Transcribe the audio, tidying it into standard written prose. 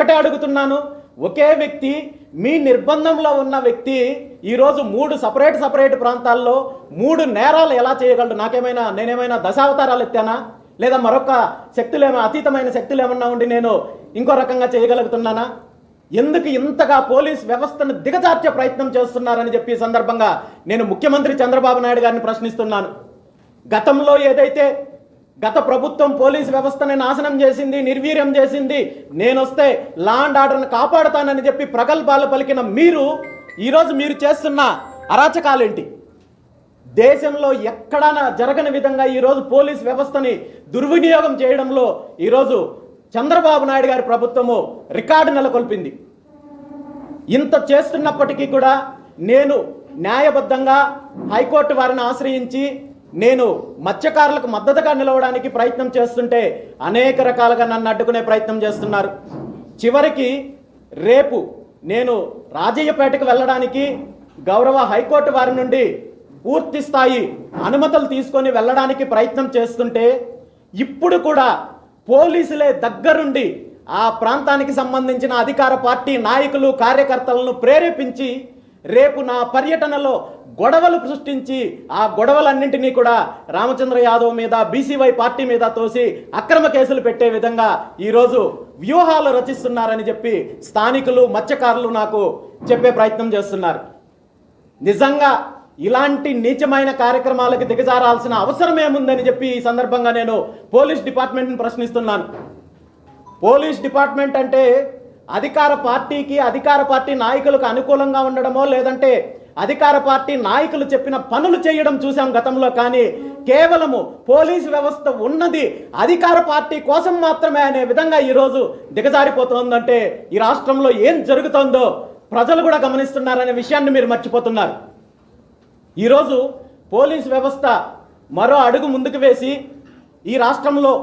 ఒకటే అడుగుతున్నాను, ఒకే వ్యక్తి, మీ నిర్బంధంలో ఉన్న వ్యక్తి ఈరోజు 3 సపరేట్ ప్రాంతాల్లో 3 నేరాలు ఎలా చేయగలడు? నేనేమైనా దశావతారాలు ఎత్తానా? లేదా మరొక అతీతమైన శక్తులు ఏమన్నా ఉండి నేను ఇంకో రకంగా చేయగలుగుతున్నానా? ఎందుకు ఇంతగా పోలీస్ వ్యవస్థను దిగజార్చే ప్రయత్నం చేస్తున్నారని చెప్పి సందర్భంగా నేను ముఖ్యమంత్రి చంద్రబాబు నాయుడు గారిని ప్రశ్నిస్తున్నాను. గతంలో ఏదైతే గత ప్రభుత్వం పోలీస్ వ్యవస్థని నాశనం చేసింది, నిర్వీర్యం చేసింది, నేనొస్తే లా అండ్ ఆర్డర్ని కాపాడుతానని చెప్పి ప్రగల్భాలు పలికిన ఈరోజు మీరు చేస్తున్న అరాచకాలేంటి? దేశంలో ఎక్కడా జరగని విధంగా ఈరోజు పోలీస్ వ్యవస్థని దుర్వినియోగం చేయడంలో ఈరోజు చంద్రబాబు నాయుడు గారి ప్రభుత్వము రికార్డు నెలకొల్పింది. ఇంత చేస్తున్నప్పటికీ కూడా నేను న్యాయబద్ధంగా హైకోర్టు వారిని ఆశ్రయించి నేను మత్స్యకారులకు మద్దతుగా నిలవడానికి ప్రయత్నం చేస్తుంటే అనేక రకాలుగా నన్ను అడ్డుకునే ప్రయత్నం చేస్తున్నారు. చివరికి రేపు నేను రాజయ్యపేటకు వెళ్ళడానికి గౌరవ హైకోర్టు వారి నుండి పూర్తి స్థాయి అనుమతులు తీసుకొని వెళ్ళడానికి ప్రయత్నం చేస్తుంటే ఇప్పుడు కూడా పోలీసులే దగ్గరుండి ఆ ప్రాంతానికి సంబంధించిన అధికార పార్టీ నాయకులు కార్యకర్తలను ప్రేరేపించి రేపు నా పర్యటనలో గొడవలు సృష్టించి ఆ గొడవలన్నింటినీ కూడా రామచంద్ర యాదవ్ మీద, బీసీవై పార్టీ మీద తోసి అక్రమ కేసులు పెట్టే విధంగా ఈరోజు వ్యూహాలు రచిస్తున్నారని చెప్పి స్థానికులు, మత్స్యకారులు నాకు చెప్పే ప్రయత్నం చేస్తున్నారు. నిజంగా ఇలాంటి నీచమైన కార్యక్రమాలకు దిగజారాల్సిన అవసరం ఏముందని చెప్పి ఈ సందర్భంగా నేను పోలీస్ డిపార్ట్మెంట్ని ప్రశ్నిస్తున్నాను. పోలీస్ డిపార్ట్మెంట్ అంటే అధికార పార్టీకి, అధికార పార్టీ నాయకులకు అనుకూలంగా ఉండడమో లేదంటే అధికార పార్టీ నాయకులు చెప్పిన పనులు చేయడం చూసాం గతంలో. కానీ కేవలము పోలీసు వ్యవస్థ ఉన్నది అధికార పార్టీ కోసం మాత్రమే అనే విధంగా ఈరోజు దిగజారిపోతుందంటే ఈ రాష్ట్రంలో ఏం జరుగుతుందో ప్రజలు కూడా గమనిస్తున్నారనే విషయాన్ని మీరు మర్చిపోతున్నారు. ఈరోజు పోలీసు వ్యవస్థ మరో అడుగు ముందుకు వేసి ఈ రాష్ట్రంలో